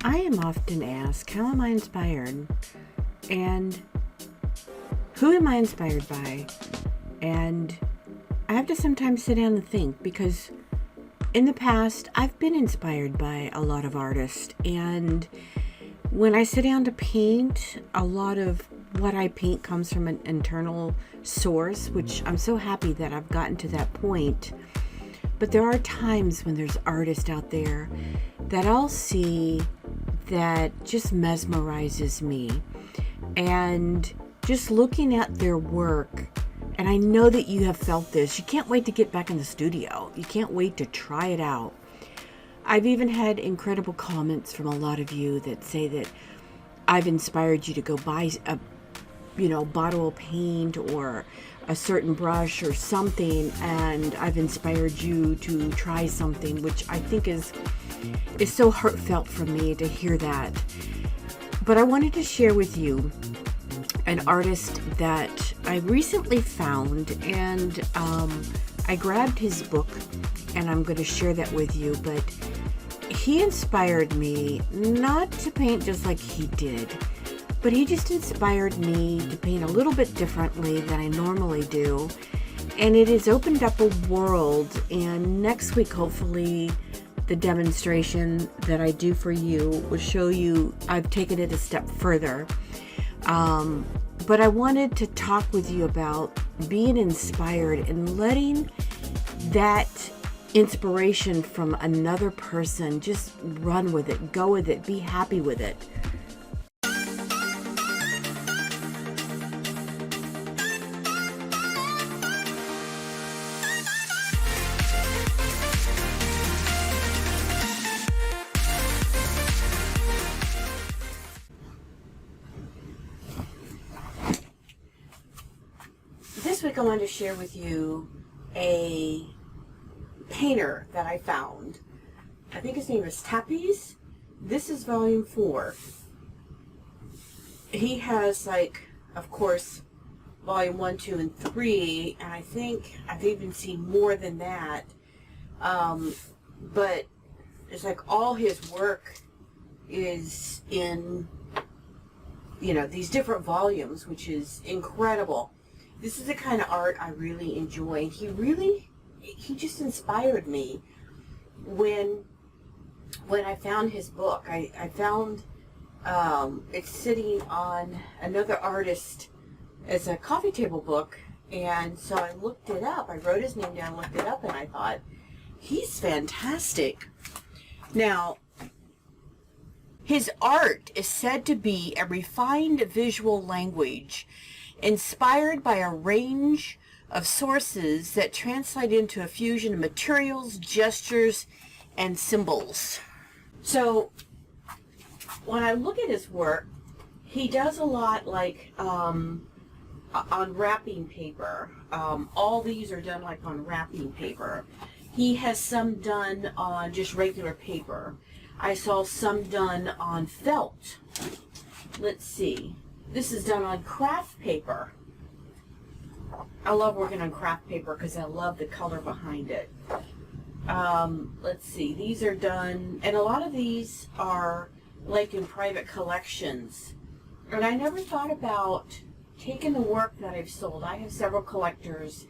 I am often asked, how am I inspired? And who am I inspired by? And I have to sometimes sit down and think, because in the past, I've been inspired by a lot of artists. And when I sit down to paint, a lot of what I paint comes from an internal source, which I'm so happy that I've gotten to that point. But there are times when there's artists out there that I'll see that just mesmerizes me. And just looking at their work, and I know that you have felt this, you can't wait to get back in the studio. You can't wait to try it out. I've even had incredible comments from a lot of you that say that I've inspired you to go buy a bottle of paint or a certain brush or something, and I've inspired you to try something, which I think is so heartfelt for me to hear that. But I wanted to share with you an artist that I recently found, and I grabbed his book, and I'm going to share that with you. But he inspired me not to paint just like he did, but he just inspired me to paint a little bit differently than I normally do. And it has opened up a world, and next week, hopefully, the demonstration that I do for you will show you I've taken it a step further. But I wanted to talk with you about being inspired and letting that inspiration from another person just run with it, go with it, be happy with it. This week I wanted to share with you a painter that I found. I think his name is Tapies. This is volume 4. He has, of course, volume 1, 2, and 3, and I think I've even seen more than that. But it's like all his work is in, these different volumes, which is incredible. This is the kind of art I really enjoy. And he just inspired me when I found his book. I found it's sitting on another artist as a coffee table book. And so I looked it up. I wrote his name down, looked it up, and I thought, he's fantastic. Now, his art is said to be a refined visual language inspired by a range of sources that translate into a fusion of materials, gestures, and symbols. So when I look at his work, he does a lot on wrapping paper. All these are done on wrapping paper. He has some done on just regular paper. I saw some done on felt. Let's see. This is done on craft paper. I love working on craft paper because I love the color behind it. Let's see. These are done, and a lot of these are in private collections. And I never thought about taking the work that I've sold. I have several collectors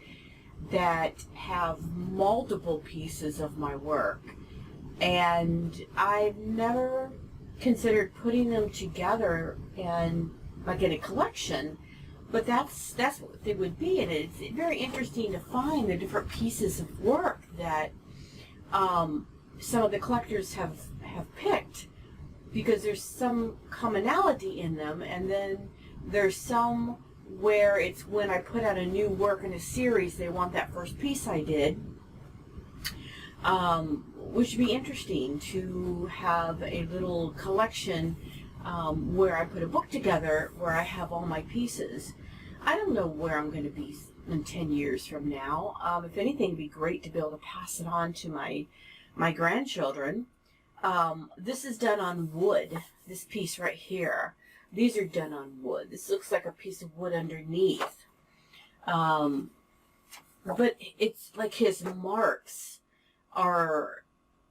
that have multiple pieces of my work, and I've never considered putting them together and in a collection, but that's what they would be. And it's very interesting to find the different pieces of work that some of the collectors have picked, because there's some commonality in them, and then there's some where it's when I put out a new work in a series, they want that first piece I did, which would be interesting to have a little collection where I put a book together where I have all my pieces. I don't know where I'm going to be in 10 years from now. If anything, it'd be great to be able to pass it on to my grandchildren. This is done on wood, this piece right here. These are done on wood. This looks like a piece of wood underneath. But it's like his marks are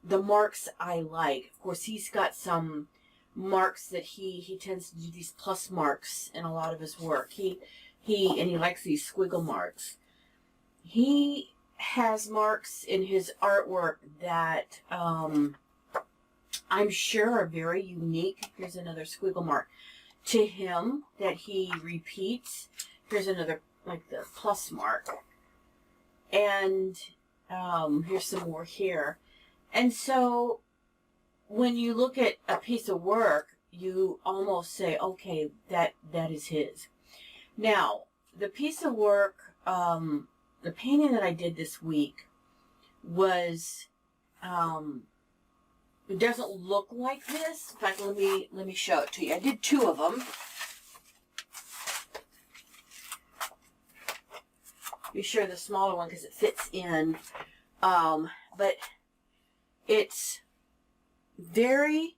the marks I like. Of course, he's got some marks that he tends to do these plus marks in a lot of his work. He likes these squiggle marks. He has marks in his artwork that I'm sure are very unique. Here's another squiggle mark to him that he repeats. Here's another, like the plus mark. And here's some more here. And so when you look at a piece of work, you almost say, okay, that is his. Now, the piece of work, the painting that I did this week was, it doesn't look like this. In fact, let me show it to you. I did 2 of them. Be sure the smaller one because it fits in. But it's very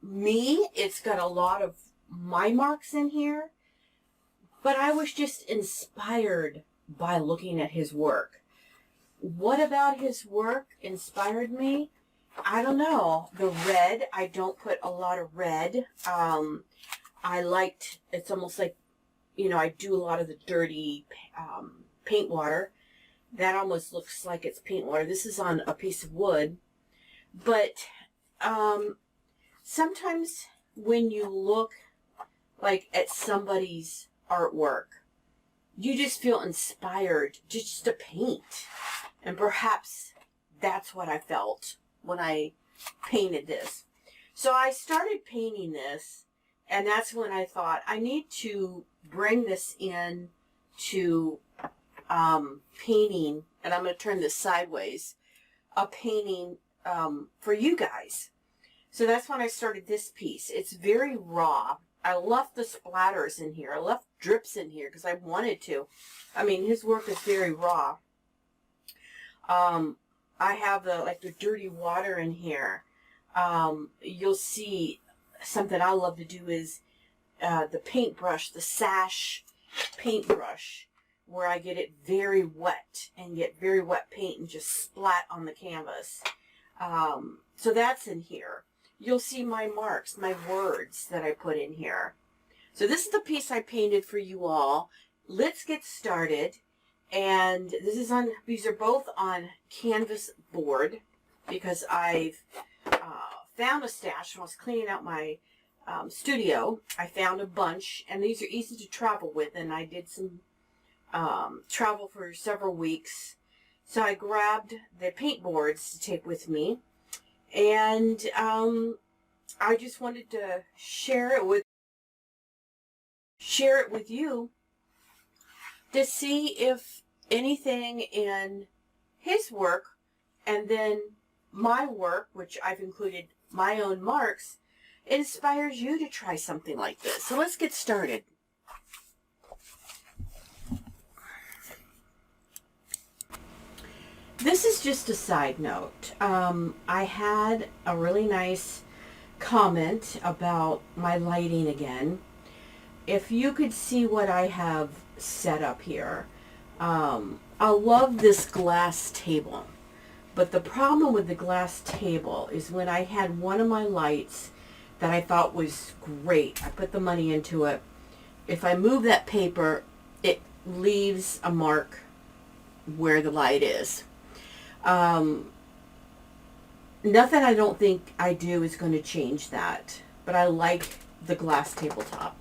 me. It's got a lot of my marks in here. But I was just inspired by looking at his work. What about his work inspired me? I don't know. The red, I don't put a lot of red. I liked, it's almost like, you know, I do a lot of the dirty paint water. That almost looks like it's paint water. This is on a piece of wood. But sometimes when you look like at somebody's artwork, you just feel inspired just to paint. And perhaps that's what I felt when I painted this. So I started painting this, and that's when I thought I need to bring this in to painting, and I'm going to turn this sideways, a painting for you guys. So that's when I started this piece. It's very raw. I left the splatters in here. I left drips in here because I wanted to. I mean, his work is very raw. I have the dirty water in here. You'll see something I love to do is the paintbrush, the sash paintbrush, where I get it very wet and get very wet paint and just splat on the canvas. So that's in here. You'll see my marks, my words that I put in here. So this is the piece I painted for you all. Let's get started. And these are both on canvas board because I've found a stash when I was cleaning out my studio. I found a bunch, and these are easy to travel with, and I did some travel for several weeks. So I grabbed the paint boards to take with me, and I just wanted to share it with you to see if anything in his work and then my work, which I've included my own marks, inspires you to try something like this. So let's get started. This is just a side note. I had a really nice comment about my lighting again. If you could see what I have set up here, I love this glass table. But the problem with the glass table is when I had one of my lights that I thought was great, I put the money into it. If I move that paper, it leaves a mark where the light is. Nothing I don't think I do is going to change that, but I like the glass tabletop.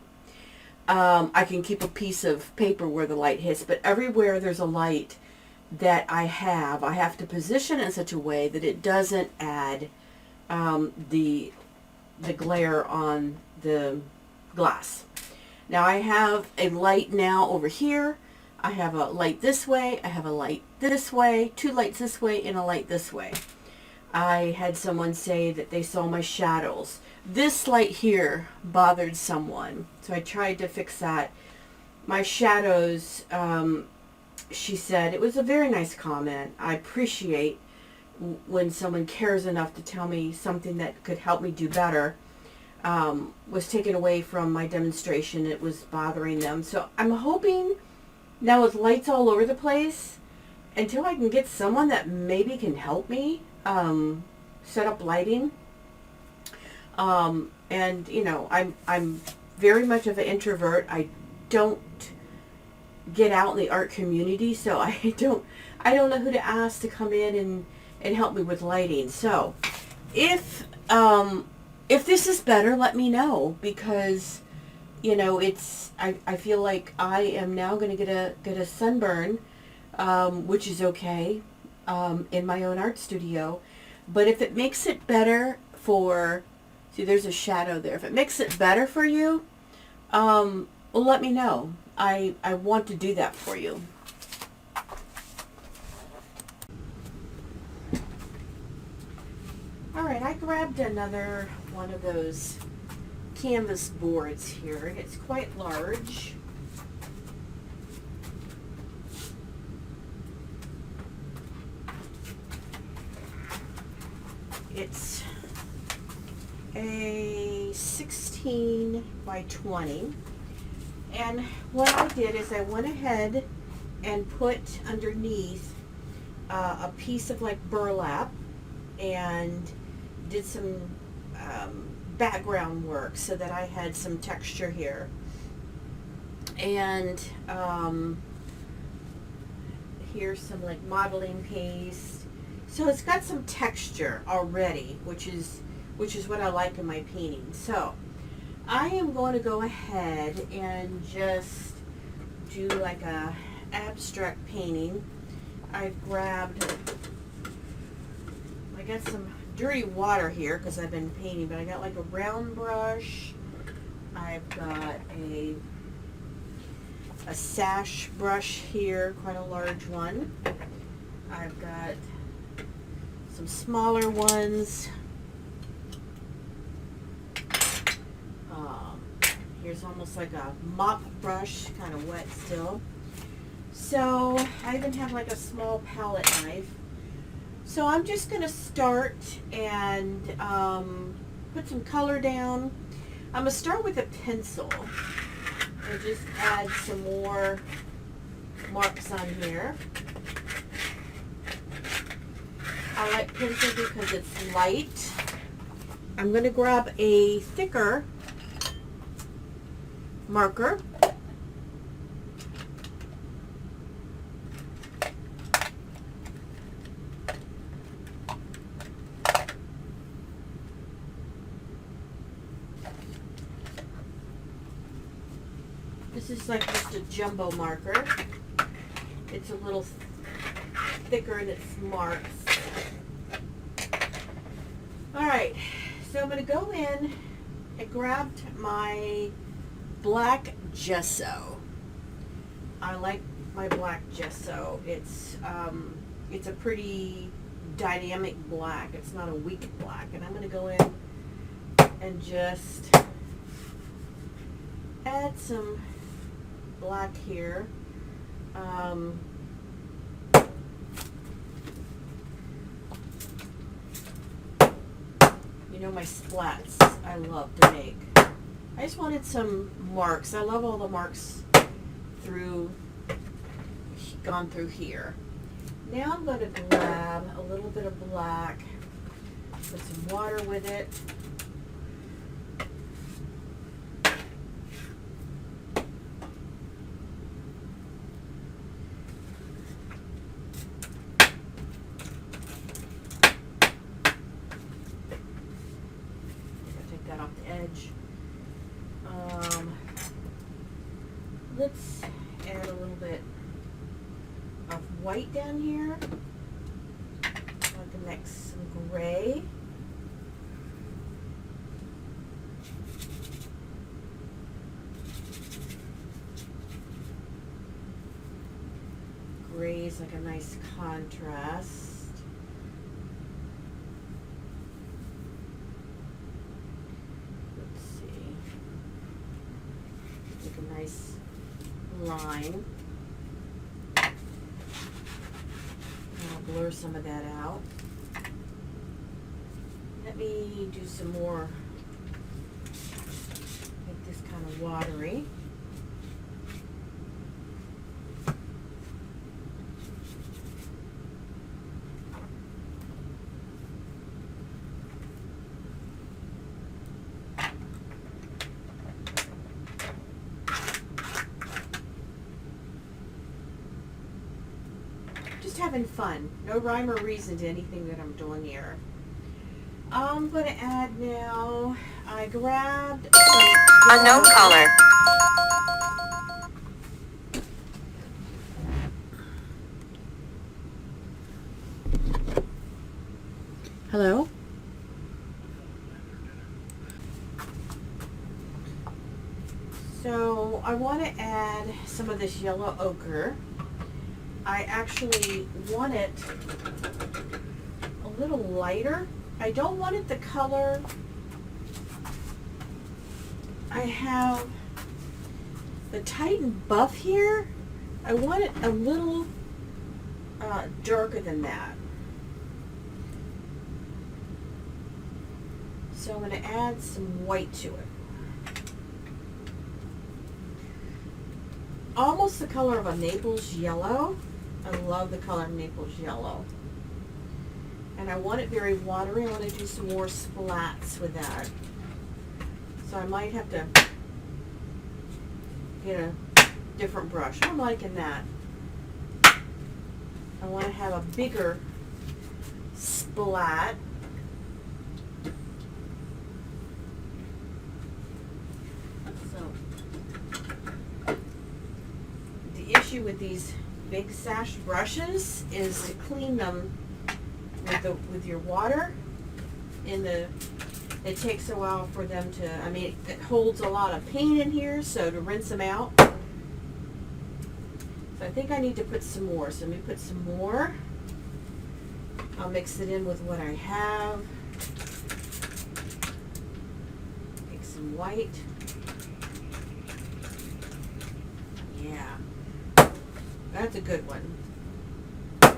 I can keep a piece of paper where the light hits, but everywhere there's a light that I have to position it in such a way that it doesn't add the glare on the glass. Now I have a light now over here. I have a light this way. I have a light this way, 2 lights this way, and a light this way. I had someone say that they saw my shadows. This light here bothered someone, so I tried to fix that. My shadows, she said, it was a very nice comment. I appreciate when someone cares enough to tell me something that could help me do better. Was taken away from my demonstration. It was bothering them. So I'm hoping now with lights all over the place, until I can get someone that maybe can help me set up lighting, And you know, I'm very much of an introvert. I don't get out in the art community, so I don't know who to ask to come in and help me with lighting. So if this is better, let me know, because you know, it's I feel like I am now going to get a sunburn, which is okay, in my own art studio. But if it makes it better for, see, there's a shadow there. If it makes it better for you, well, let me know. I want to do that for you. All right, I grabbed another one of those canvas boards here. It's quite large. It's a 16 by 20. And what I did is I went ahead and put underneath a piece of like burlap and did some background work so that I had some texture here. And here's some like modeling paste. So it's got some texture already, which is what I like in my painting. So I am going to go ahead and just do like a abstract painting. I got some dirty water here because I've been painting, but I got like a round brush. I've got a sash brush here, quite a large one. I've got some smaller ones. Here's almost like a mop brush, kind of wet still. So I even have like a small palette knife. So I'm just going to start and put some color down. I'm going to start with a pencil and just add some more marks on here. I like pencil because it's light. I'm going to grab a thicker marker. This is like just a jumbo marker. It's a little thicker in its marks. Alright, so I'm going to go in. I grabbed my black gesso. I like my black gesso. It's a pretty dynamic black. It's not a weak black. And I'm going to go in and just add some black here. You know, my splats I love to make. I just wanted some marks. I love all the marks gone through here. Now I'm going to grab a little bit of black, put some water with it. Take that off the edge. Let's add a little bit of white down here. I want to mix some gray. Gray is like a nice contrast. Let's see. Make a nice line. I'll blur some of that out. Let me do some more, make this kind of watery. having fun. No rhyme or reason to anything that I'm doing here. I'm going to add now, I grabbed some unknown color. Hello? So I want to add some of this yellow ochre. I actually want it a little lighter. I don't want it the color. I have the Titan buff here. I want it a little darker than that. So I'm going to add some white to it. Almost the color of a Naples yellow. I love the color of Naples yellow. And I want it very watery. I want to do some more splats with that. So I might have to get a different brush. I'm liking that. I want to have a bigger splat. Issue with these big sash brushes is to clean them with your water. It takes a while for them to, I mean, it holds a lot of paint in here, so to rinse them out. So I think I need to put some more. So let me put some more. I'll mix it in with what I have. Take some white. Yeah. That's a good one. I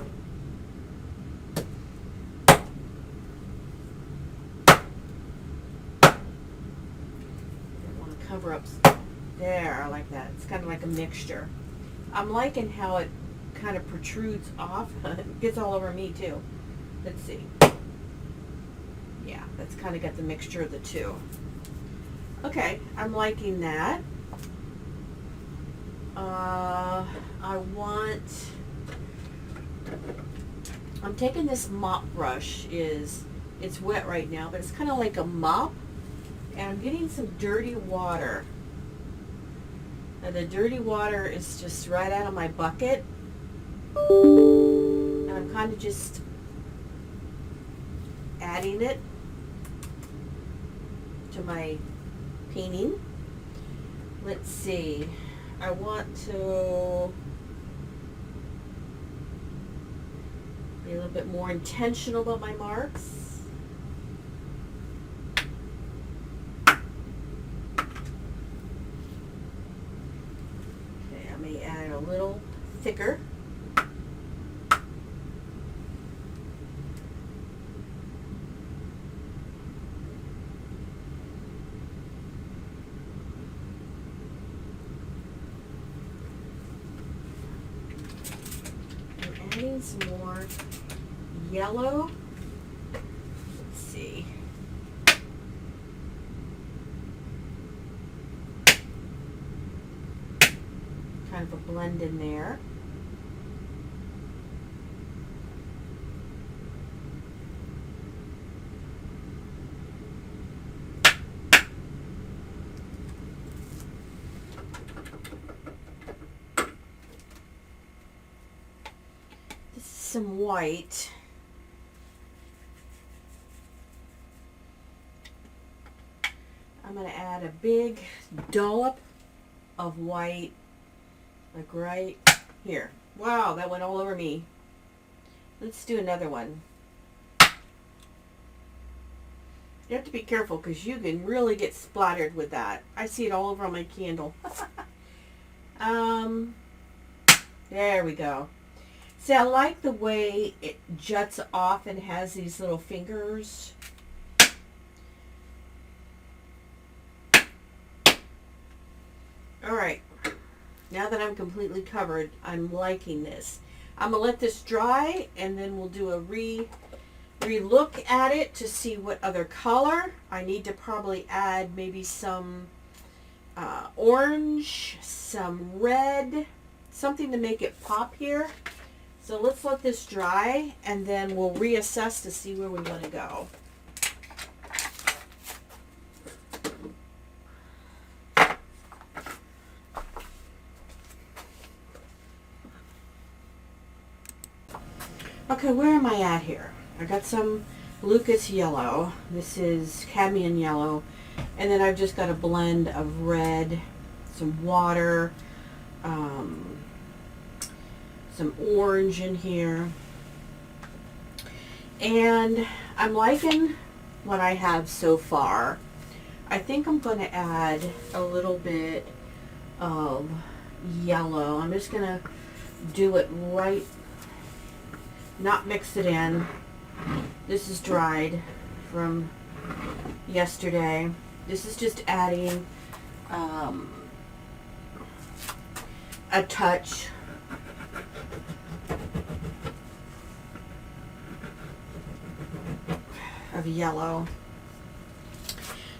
want to cover up there. I like that. It's kind of like a mixture. I'm liking how it kind of protrudes off. It gets all over me too. Let's see. Yeah, that's kind of got the mixture of the two. Okay, I'm liking that. I'm taking this mop brush. It's wet right now, but it's kind of like a mop, and I'm getting some dirty water. Now the dirty water is just right out of my bucket, and I'm kind of just adding it to my painting. Let's see. I want to be a little bit more intentional about my marks. Okay, I may add a little thicker. Adding some more yellow. Let's see. Kind of a blend in there. Some white. I'm going to add a big dollop of white, like right here. Wow, that went all over me. Let's do another one. You have to be careful because you can really get splattered with that. I see it all over on my candle. There we go. See, I like the way it juts off and has these little fingers. All right, now that I'm completely covered, I'm liking this. I'm gonna let this dry, and then we'll do a re-look at it to see what other color. I need to probably add maybe some orange, some red, something to make it pop here. So let's let this dry, and then we'll reassess to see where we want to go. Okay, where am I at here? I got some Lucas yellow. This is cadmium yellow. And then I've just got a blend of red, some water, some orange in here. And I'm liking what I have so far. I think I'm going to add a little bit of yellow. I'm just going to do it right, not mix it in. This is dried from yesterday. This is just adding a touch of yellow.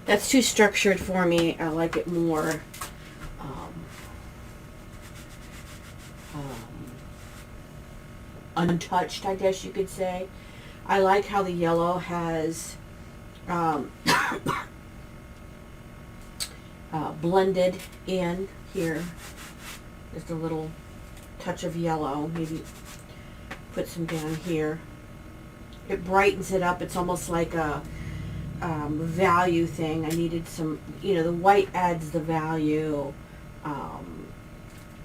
That's too structured for me. I like it more untouched, I guess you could say. I like how the yellow has blended in here. Just a little touch of yellow. Maybe put some down here. It brightens it up. It's almost like a value thing. I needed some, the white adds the value.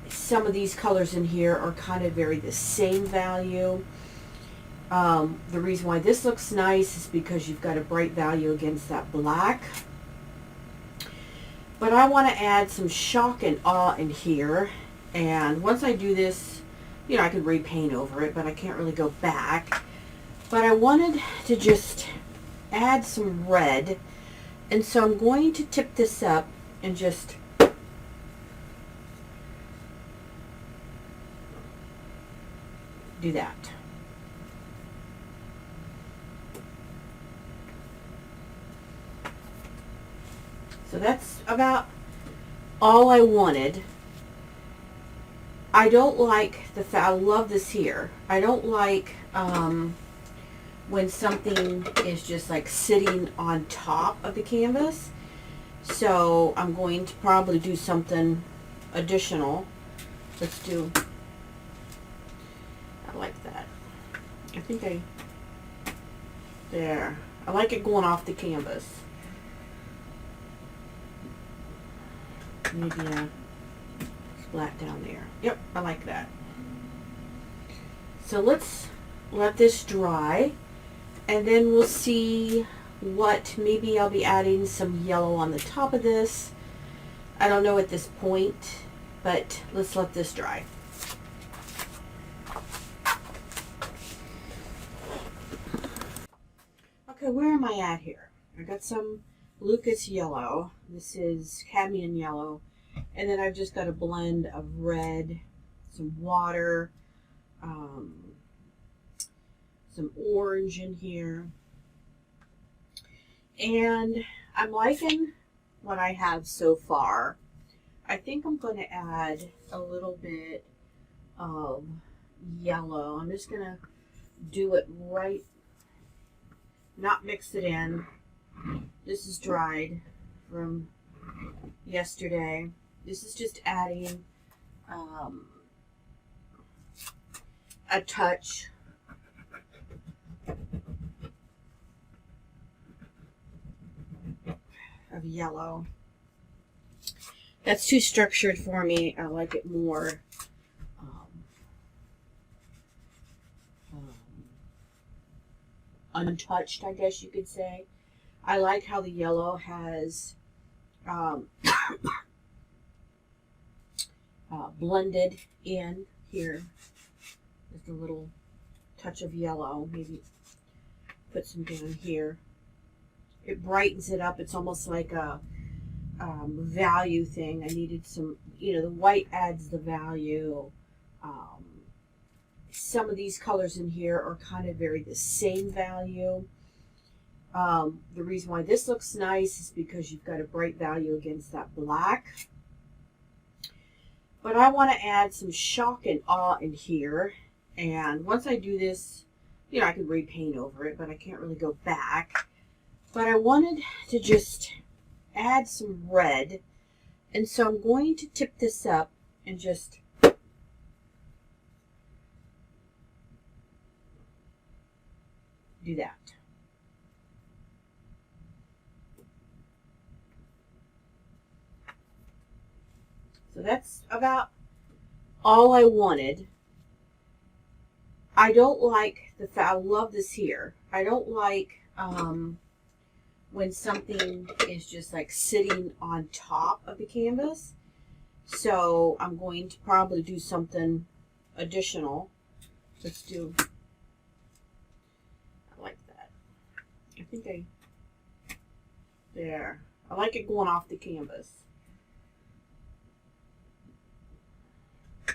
Some of these colors in here are kind of very the same value. The reason why this looks nice is because you've got a bright value against that black. But I want to add some shock and awe in here. And once I do this, I could repaint over it, but I can't really go back. But I wanted to just add some red. And so I'm going to tip this up and just do that. So that's about all I wanted. I don't like I love this here. I don't like when something is just like sitting on top of the canvas. So I'm going to probably do something additional. Let's do, I like that. I think there. I like it going off the canvas. Maybe a splat down there. Yep, I like that. So let's let this dry, and then we'll see what, maybe I'll be adding some yellow on the top of this. I don't know at this point, but let's let this dry. Okay, where am I at here? I got some Lucas yellow. This is cadmium yellow. And then I've just got a blend of red, some water, some orange in here. And I'm liking what I have so far. I think I'm going to add a little bit of yellow. I'm just going to do it right, not mix it in. This is dried from yesterday. This is just adding a touch of yellow. That's too structured for me. I like it more untouched, I guess you could say. I like how the yellow has blended in here. Just a little touch of yellow. Maybe put some down here. It brightens it up. It's almost like a value thing. I needed some, the white adds the value. Some of these colors in here are kind of very the same value. The reason why this looks nice is because you've got a bright value against that black. But I want to add some shock and awe in here. And once I do this, you know, I could repaint over it, but I can't really go back. But I wanted to just add some red. And so I'm going to tip this up and just do that. So that's about all I wanted. I don't like I love this here. I don't like when something is just like sitting on top of the canvas. So I'm going to probably do something additional. Let's do, I like that. I think there. I like it going off the canvas.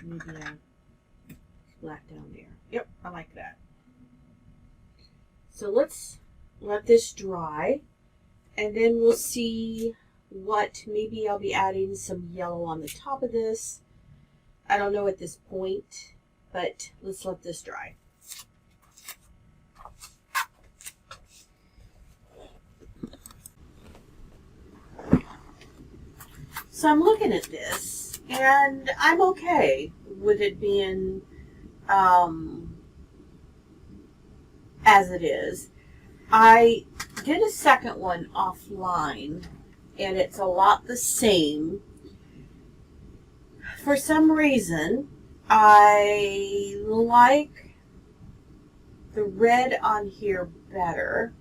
Maybe black down there. Yep, I like that. So let's let this dry, and then we'll see what, maybe I'll be adding some yellow on the top of this. I don't know at this point, but let's let this dry. So I'm looking at this, and I'm okay with it being as it is. I did a second one offline, and it's a lot the same. For some reason, I like the red on here better.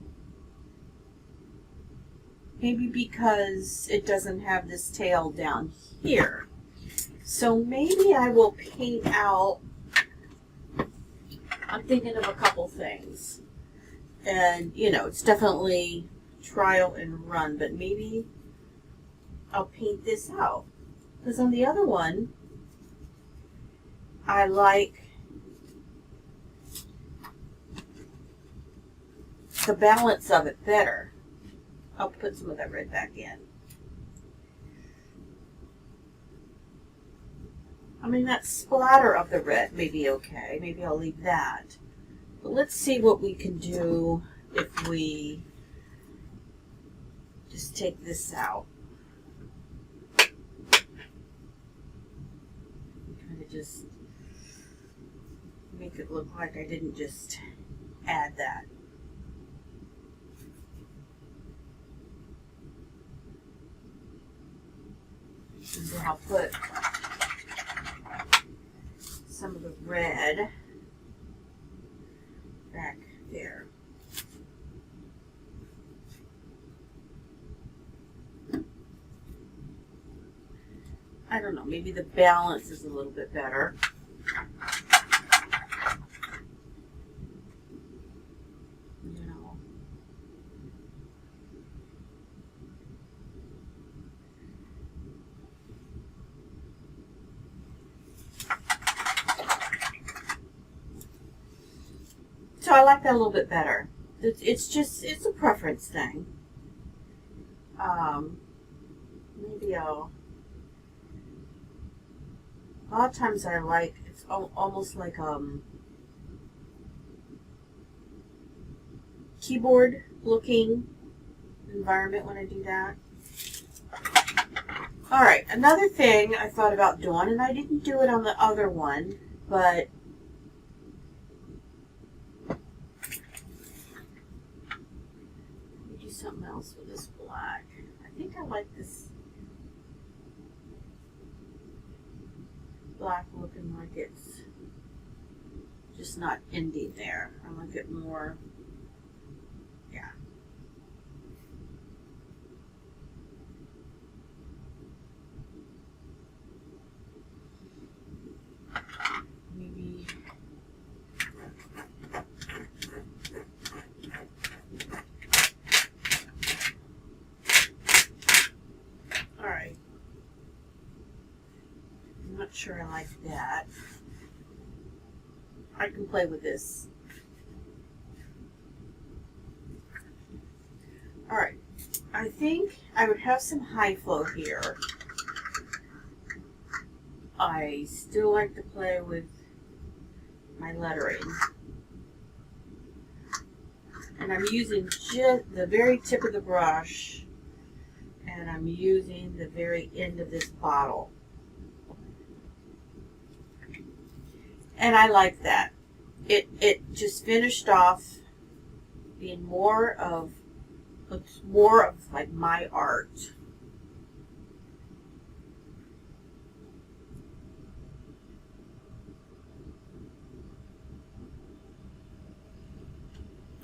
Maybe because it doesn't have this tail down here. So maybe I will paint out, I'm thinking of a couple things. And, you know, it's definitely trial and run, but maybe I'll paint this out. Because on the other one, I like the balance of it better. I'll put some of that red back in. I mean, that splatter of the red may be okay. Maybe I'll leave that. But let's see what we can do if we just take this out. Kind of just make it look like I didn't just add that. And then I'll put some of the red back there. I don't know, maybe the balance is a little bit better. You know. So I like that a little bit better. It's a preference thing. Maybe a lot of times I like, it's almost like keyboard looking environment when I do that. Alright, another thing I thought about doing, and I didn't do it on the other one, but something else with this black. I think I like this black looking like it's just not ending there. I like it more, yeah. Maybe sure I like that. I can play with this. Alright, I think I would have some high flow here. I still like to play with my lettering. And I'm using just the very tip of the brush, and I'm using the very end of this bottle. And I like that. It just finished off being more of like my art.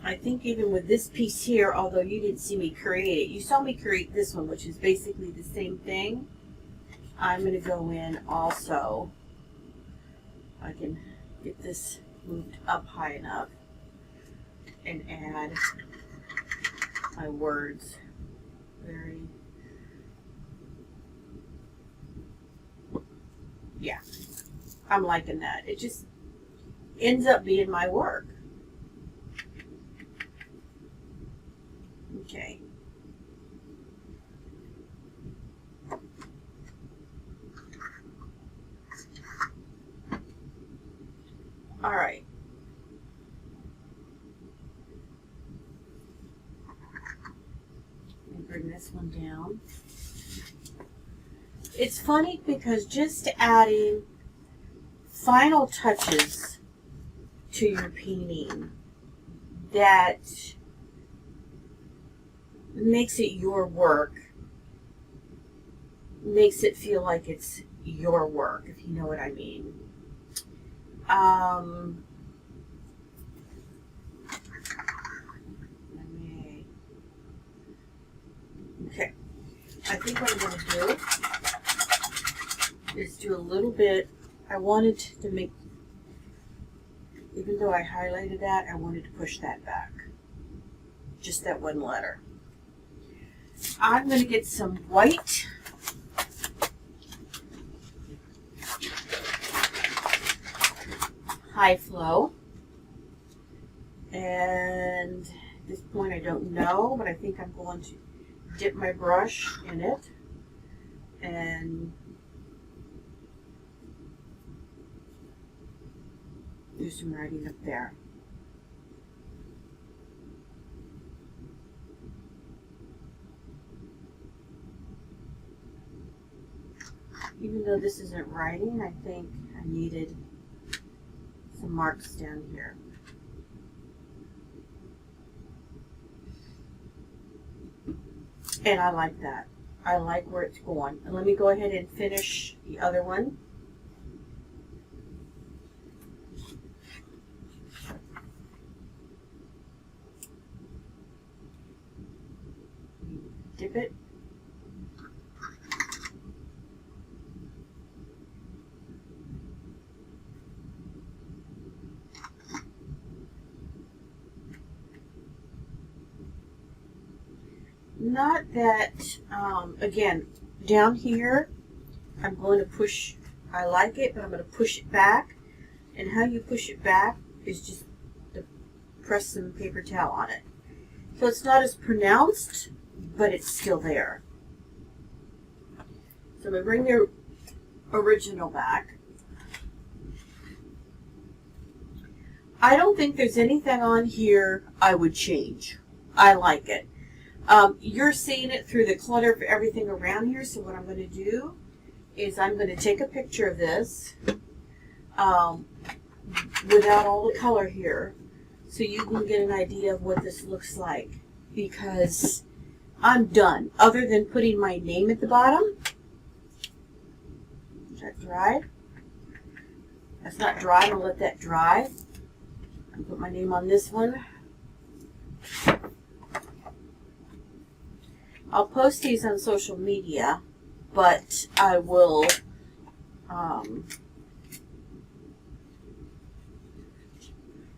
I think even with this piece here, although you didn't see me create it, you saw me create this one, which is basically the same thing. I'm going to go in also. I can get this moved up high enough and add my words. Yeah, I'm liking that. It just ends up being my work. Okay. All right. Let me bring this one down. It's funny because just adding final touches to your painting that makes it your work, makes it feel like it's your work, if you know what I mean. Okay, I think what I'm going to do is do a little bit. I wanted to make, even though I highlighted that, I wanted to push that back. Just that one letter. I'm going to get some white. High flow. And at this point I don't know, but I think I'm going to dip my brush in it and do some writing up there. Even though this isn't writing, I think I needed some marks down here. And I like that. I like where it's going. And let me go ahead and finish the other one. Dip it. Not that, again, down here, I'm going to push, I like it, but I'm going to push it back. And how you push it back is just to press some paper towel on it. So it's not as pronounced, but it's still there. So I'm going to bring the original back. I don't think there's anything on here I would change. I like it. You're seeing it through the clutter of everything around here, so what I'm going to do is I'm going to take a picture of this without all the color here, so you can get an idea of what this looks like, because I'm done, other than putting my name at the bottom. Is that dry? That's not dry. I'm going to let that dry. I'll put my name on this one. I'll post these on social media, but I will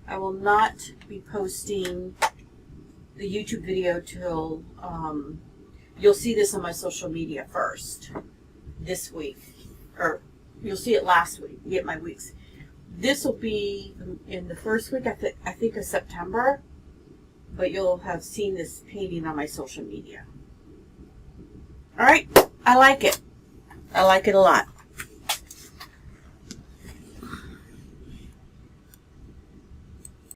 not be posting the YouTube video till you'll see this on my social media first this week, or you'll see it last week. You get my weeks. This will be in the first week, I think of September, but you'll have seen this painting on my social media. All right, I like it. I like it a lot.